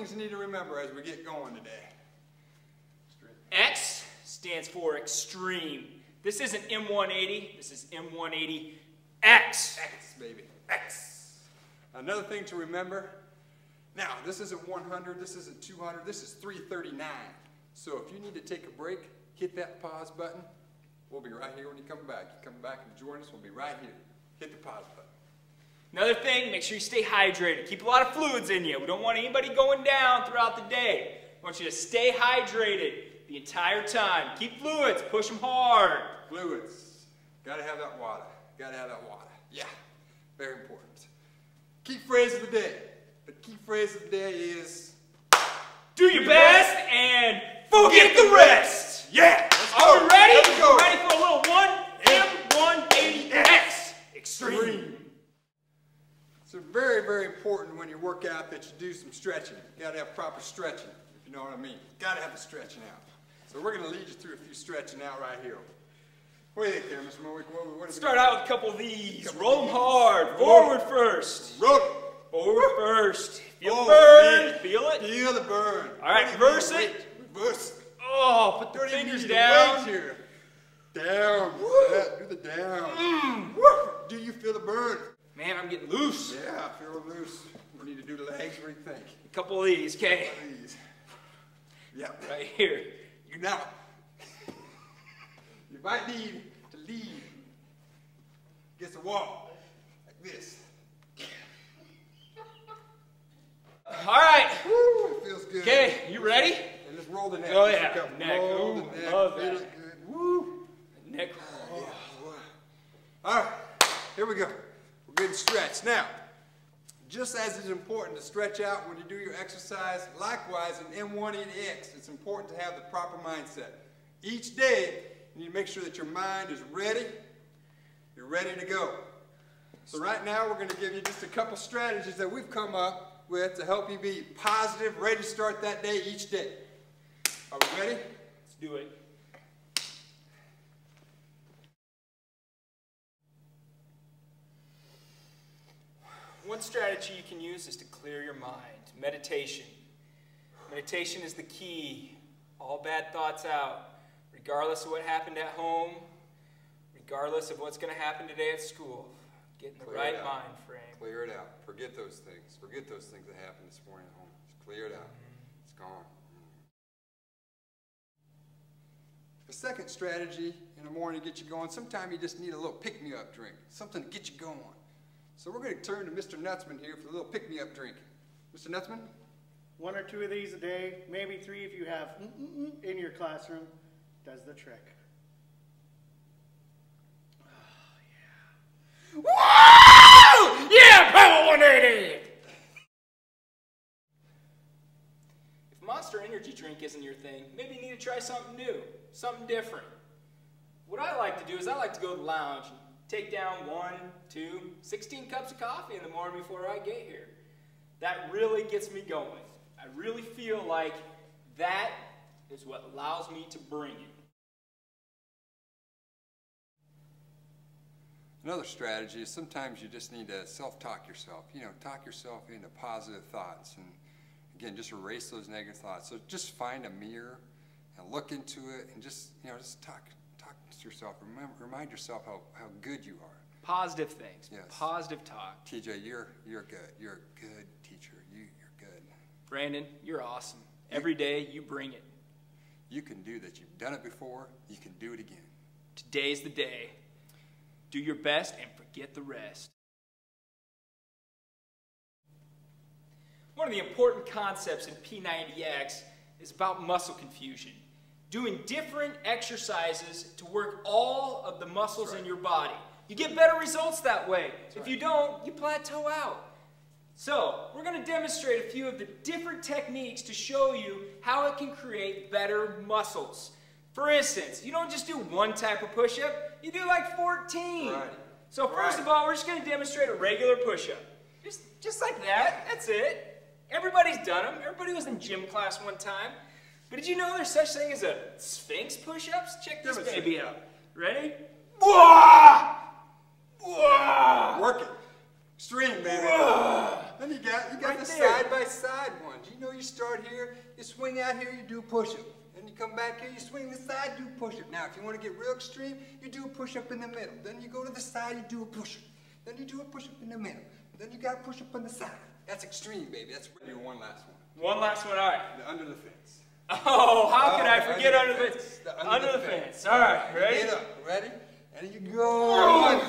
things you need to remember as we get going today. X stands for extreme. This isn't M180, this is M180X. X, baby, X. Another thing to remember, now this isn't 100, this isn't 200, this is 339. So if you need to take a break, hit that pause button. We'll be right here when you come back. You come back and join us, we'll be right here. Hit the pause button. Another thing, make sure you stay hydrated. Keep a lot of fluids in you. We don't want anybody going down throughout the day. We want you to stay hydrated the entire time. Keep fluids, push them hard. Fluids, gotta have that water. Gotta have that water. Yeah, very important. Key phrase of the day. The key phrase of the day is do your best and forget the rest. Yeah, let's go. Are we ready? Let's go. Ready for a little M180X Extreme. It's very, very important when you work out that you do some stretching. You gotta have proper stretching, if you know what I mean. Gotta have the stretching out. So we're gonna lead you through a few stretching out right here. What do you think there, Mr. Mowick? Start out with a couple of these. Roll them hard. Forward first. Roll it. Forward first. Feel the burn. Man. Feel it? Feel the burn. All right, reverse it. Reverse it. Oh, put the fingers down. Here. Down. Do the down. Do you feel the burn? Man, I'm getting loose. Yeah, I feel loose. We need to do the legs. What do you think? A couple of these, okay? A couple of these. Yep. Right here. You know. You might need to lean against the wall, like this. All right. Woo, it feels good. Okay, you ready? And just roll the neck. Oh yeah, neck. Roll the neck. Love Feel that. it good. Woo. Neck. Oh. Yeah. All right, here we go. We're getting stretched. Now, just as it's important to stretch out when you do your exercise, likewise in M180X, it's important to have the proper mindset. Each day, you need to make sure that your mind is ready. You're ready to go. So right now, we're going to give you just a couple strategies that we've come up with to help you be positive, ready to start that day each day. Are we ready? Let's do it. One strategy you can use is to clear your mind. Meditation. Meditation is the key. All bad thoughts out. Regardless of what happened at home, regardless of what's going to happen today at school. Get in the right mind frame. Clear it out. Forget those things. Forget those things that happened this morning at home. Just clear it out. It's gone. The second strategy in the morning to get you going, sometimes you just need a little pick-me-up drink, something to get you going. So we're going to turn to Mr. Nutsman here for a little pick-me-up drink. Mr. Nutsman? 1 or 2 of these a day, maybe 3 if you have in your classroom, does the trick. Oh, yeah. Woo! Yeah, Power 180! If Monster Energy drink isn't your thing, maybe you need to try something new, something different. What I like to do is I like to go to the lounge and take down 1, 2, 16 cups of coffee in the morning before I get here. That really gets me going. I really feel like that is what allows me to bring it. Another strategy is sometimes you just need to self-talk yourself. You know, talk yourself into positive thoughts. And again, just erase those negative thoughts. So just find a mirror and look into it and just, you know, just talk to yourself. Remind yourself how good you are. Positive things. Yes. Positive talk. TJ, you're good. You're a good teacher. You're good. Brandon, you're awesome. Every day you bring it. You can do that. You've done it before. You can do it again. Today's the day. Do your best and forget the rest. One of the important concepts in P90X is about muscle confusion. Doing different exercises to work all of the muscles in your body. You get better results that way. If you don't, you plateau out. So, we're going to demonstrate a few of the different techniques to show you how it can create better muscles. For instance, you don't just do one type of push-up, you do like 14. Right. So first of all, we're just going to demonstrate a regular push-up. Just like that, that's it. Everybody's done them. Everybody was in gym class one time. But did you know there's such thing as a Sphinx push-ups? Check this baby out. Ready? Whoa! Whoa! Work it. Extreme, baby. Whoa! Then you got Right the there. side-by-side one. Do you know you start here, you swing out here, you do a push-up. Then you come back here, you swing the side, do a push-up. Now, if you want to get real extreme, you do a push-up in the middle. Then you go to the side, you do a push-up. Then you do a push-up in the middle. Then you got a push-up on the side. That's extreme, baby. That's do one last one. One last one, all right. The under the fence. Oh, how can I forget under the fence? Under the fence. All right, ready? Get up, ready? And you go,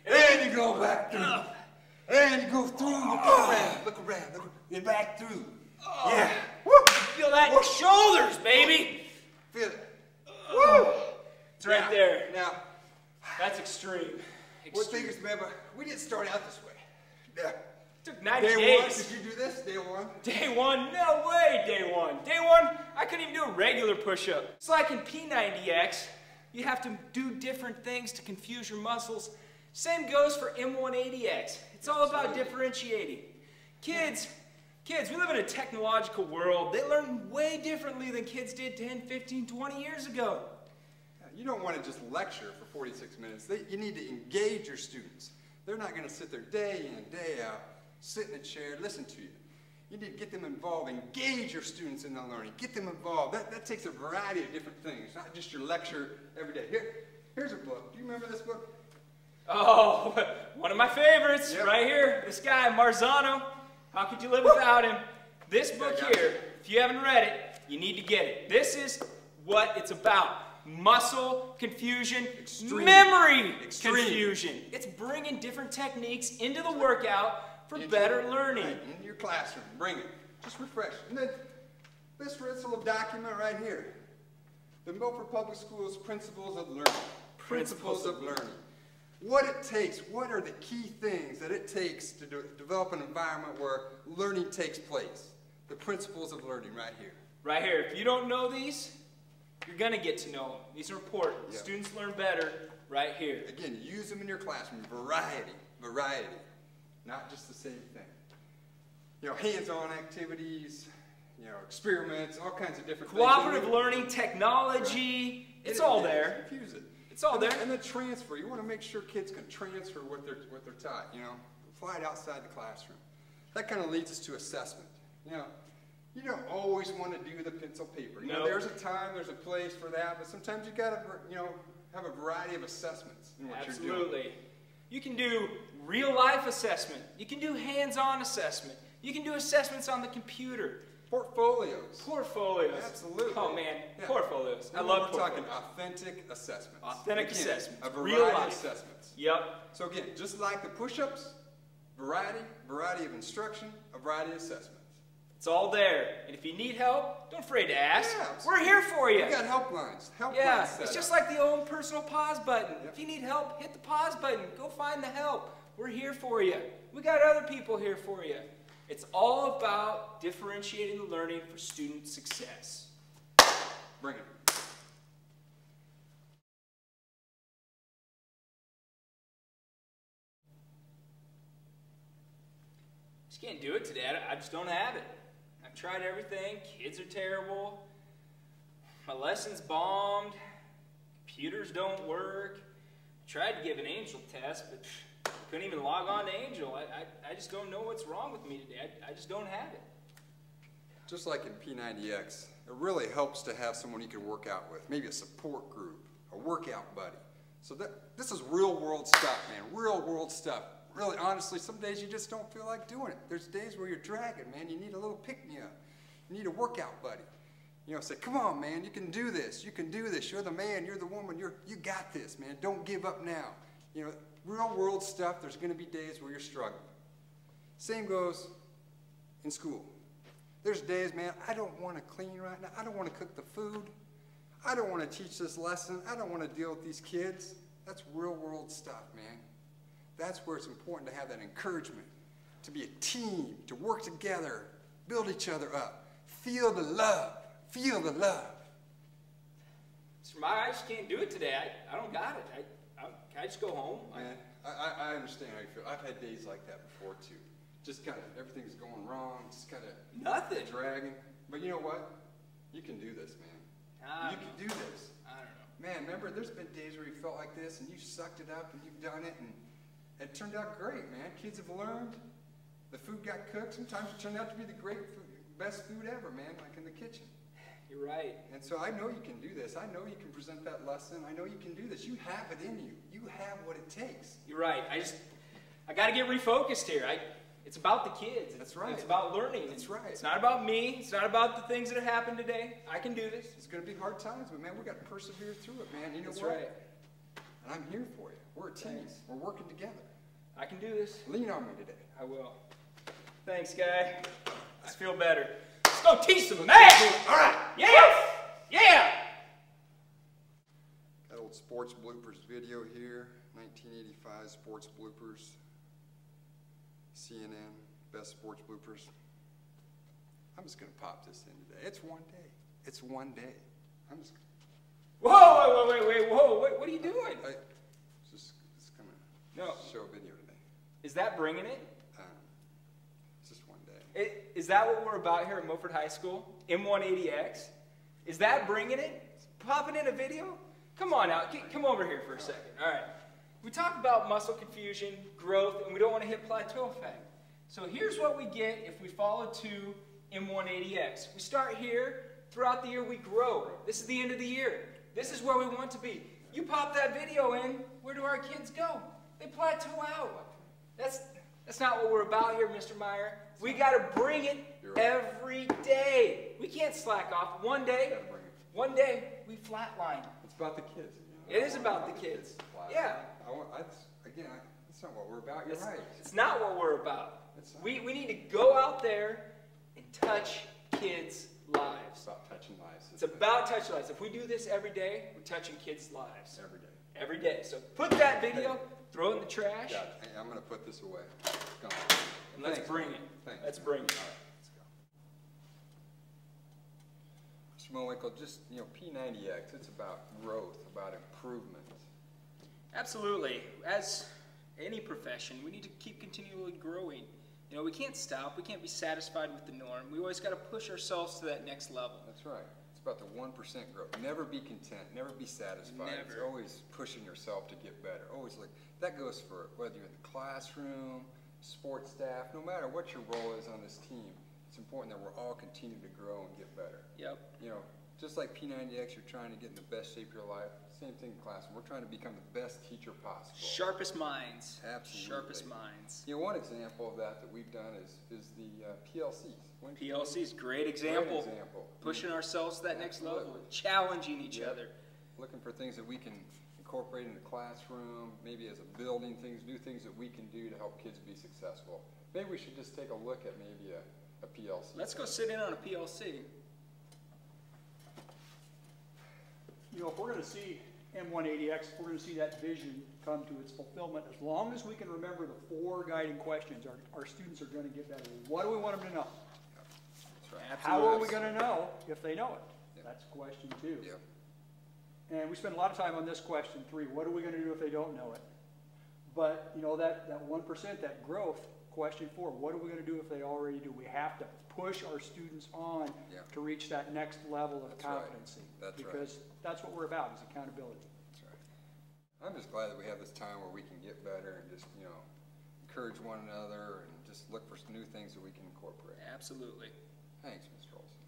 and you go back through. And you go through, look around, and back through. Oh. Yeah. Woo. Feel that in your shoulders, baby. Feel it. Woo. It's right now, there. Now, that's extreme. One thing is, remember, we didn't start out this way. Yeah. It took 90 days. Day 1, did you do this? Day 1? Day 1? No way, day 1. Day 1, I couldn't even do a regular push-up. It's like in P90X, you have to do different things to confuse your muscles. Same goes for M180X. It's all about differentiating. Kids, we live in a technological world. They learn way differently than kids did 10, 15, 20 years ago. You don't want to just lecture for 46 minutes. You need to engage your students. They're not going to sit there day in and day out, sit in a chair, listen to you. You need to get them involved, engage your students in the learning, get them involved. That takes a variety of different things, not just your lecture every day. Here's a book. Do you remember this book? Oh, one of my favorites, right here. This guy, Marzano. How could you live without him? This book here, if you haven't read it, you need to get it. This is what it's about. Muscle confusion, memory confusion. It's bringing different techniques into the workout for better learning. Right, into your classroom, bring it. Just refresh. And then this little document right here. The Milford Public Schools Principles of Learning. Principles of Learning. What it takes, what are the key things that it takes to develop an environment where learning takes place? The principles of learning right here. Right here. If you don't know these, you're going to get to know them. These are important. Yep. Students learn better right here. Again, use them in your classroom. Variety. Not just the same thing. You know, hands-on activities, you know, experiments, all kinds of different Cooperative things. learning, technology, it's all there. Infuse it. It's all there. And the transfer. You want to make sure kids can transfer what they're taught, you know. Apply it outside the classroom. That kind of leads us to assessment. You know, you don't always want to do the pencil paper. You know, there's a time, there's a place for that, but sometimes you got to, you know, have a variety of assessments in what you're doing. Absolutely. You can do real-life assessment. You can do hands-on assessment. You can do assessments on the computer. Portfolios. Absolutely. Oh, man. Yeah. Portfolios. I love portfolios. We're talking authentic assessments. Authentic assessments. A variety of assessments. Yep. So again, just like the push-ups, variety of instruction, a variety of assessments. It's all there. And if you need help, don't afraid to ask. Yeah, we're here for you. We got helplines. Yeah, it's just like the old personal pause button. Yep. If you need help, hit the pause button. Go find the help. We're here for you. We got other people here for you. It's all about differentiating the learning for student success. Bring it. Just can't do it today. I just don't have it. I've tried everything. Kids are terrible. My lessons bombed. Computers don't work. Tried to give an Angel test, but couldn't even log on to Angel. I just don't know what's wrong with me today. I just don't have it. Just like in P90X, it really helps to have someone you can work out with. Maybe a support group, a workout buddy. So this is real world stuff, man. Real world stuff. Really, honestly, some days you just don't feel like doing it. There's days where you're dragging, man. You need a little pick-me-up. You need a workout buddy. You know, say, come on, man, you can do this. You can do this. You're the man. You're the woman. You got this, man. Don't give up now. You know, real world stuff, there's going to be days where you're struggling. Same goes in school. There's days, man, I don't want to clean right now. I don't want to cook the food. I don't want to teach this lesson. I don't want to deal with these kids. That's real world stuff, man. That's where it's important to have that encouragement, to be a team, to work together, build each other up, feel the love, feel the love. I just can't do it today. I don't got it. Can I just go home? Man, I understand how you feel. I've had days like that before too. Just kind of, everything's going wrong, just kind of dragging. But you know what? You can do this, man. You can do this. I don't know. Man, remember, there's been days where you felt like this and you sucked it up and you've done it and it turned out great, man. Kids have learned. The food got cooked. Sometimes it turned out to be the best food ever, man, like in the kitchen. You're right. And so I know you can do this. I know you can present that lesson. I know you can do this. You have it in you. You have what it takes. You're right. I got to get refocused here. It's about the kids. That's right. It's about learning. That's right. It's not about me. It's not about the things that have happened today. I can do this. It's going to be hard times, but man, we got to persevere through it, man. You know That's what? right. And I'm here for you. We're a team. Thanks. We're working together. I can do this. Lean on me today. I will. Thanks, guy. I feel better. Let's go teach some ass. All right. Yeah. Yeah. That old sports bloopers video here, 1985 sports bloopers. CNN, best sports bloopers. I'm just going to pop this in today. It's one day. It's one day. I'm just. Whoa, wait, whoa, what are you doing? It's going to No. show a video today. Is that bringing it? It's just one day. Is that what we're about here at Milford High School? M180X? Is that bringing it? Popping in a video? Come on now, come over here for a second. All right. We talk about muscle confusion, growth, and we don't want to hit plateau effect. So here's what we get if we follow to M180X. We start here. Throughout the year, we grow. This is the end of the year. This is where we want to be. You pop that video in, where do our kids go? They plateau out. That's not what we're about here, Mr. Meyer. We got to bring it every day. We can't slack off. One day, we flatline. It's about the kids. It is about the kids. Yeah. That's not what we're about. You're right. It's not what we're about. We need to go out there and touch kids' lives. It's about touching lives. It's about touching lives. If we do this every day, we're touching kids' lives. Every day. Every day. So put that video, throw it in the trash. Yeah, I'm going to put this away. Go on. And let's bring it. Thanks. Let's bring it. All right, let's go. Mr. Mowinkle, just, P90X, it's about growth, about improvement. Absolutely. As any profession, we need to keep continually growing. We can't stop. We can't be satisfied with the norm. We always got to push ourselves to that next level. That's right. It's about the 1% growth. Never be content. Never be satisfied. Never. It's always pushing yourself to get better. Always that goes for whether you're in the classroom, sports staff, no matter what your role is on this team. It's important that we're all continue to grow and get better. Yep. Just like P90X, you're trying to get in the best shape of your life. Same thing in classroom. We're trying to become the best teacher possible. Sharpest minds. Absolutely. Sharpest minds. One example of that we've done is the PLCs. PLCs, great example. Great example. Pushing ourselves to that next level. Absolutely. Challenging each other. Looking for things that we can incorporate in the classroom, maybe as a building, new things that we can do to help kids be successful. Maybe we should just take a look at maybe a PLC. Let's go sit in on a PLC. If we're going to see M180X, if we're going to see that vision come to its fulfillment, as long as we can remember the 4 guiding questions, our students are going to get better. What do we want them to know? That's right. How are we going to know if they know it? Yep. That's question 2. Yep. And we spend a lot of time on this question 3. What are we going to do if they don't know it? But, that 1%, that growth, question 4, what are we going to do if they already do? We have to push our students on to reach that next level of competency. That's right. Because that's what we're about, is accountability. That's right. I'm just glad that we have this time where we can get better and just, encourage one another and just look for some new things that we can incorporate. Absolutely. Thanks, Mr. Olson.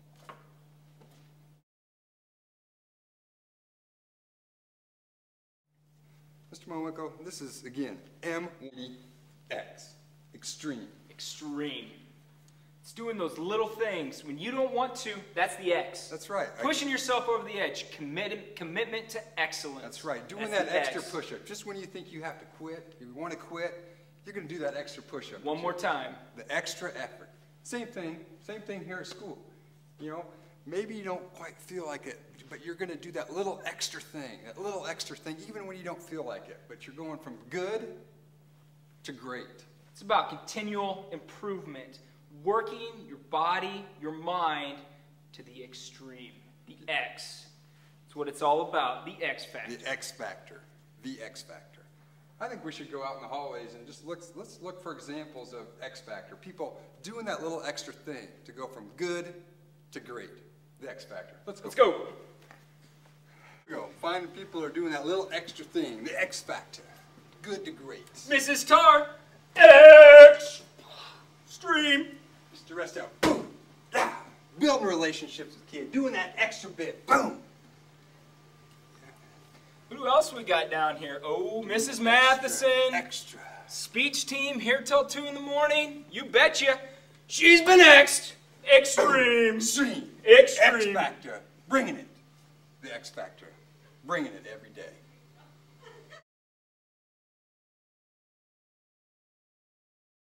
Mr. Mowinkle, this is, again, M180X. Extreme. Extreme. It's doing those little things. When you don't want to, that's the X. That's right. Pushing yourself over the edge. Commitment to excellence. That's right. Doing that extra push-up. Just when you think you have to quit, you want to quit, you're going to do that extra push-up. One more time. The extra effort. Same thing here at school. Maybe you don't quite feel like it, but you're going to do that little extra thing, even when you don't feel like it. But you're going from good to great. It's about continual improvement. Working your body, your mind to the extreme. The X. It's what it's all about. The X factor. The X factor. The X factor. I think we should go out in the hallways and just let's look for examples of X factor. People doing that little extra thing to go from good to great. The X factor. Let's go. Let's go. Go. Finding people who are doing that little extra thing. The X factor. Good to great. Mrs. Tar. X. Stream. Just to rest out. Boom. Yeah. building relationships with kids, doing that extra bit. Boom. Who else we got down here? Oh, Mrs. Matheson. Extra. Speech team here till 2 in the morning. You betcha. She's been X'd. Extreme. Extreme. Extreme. X Factor. Bringing it. The X Factor. Bringing it every day.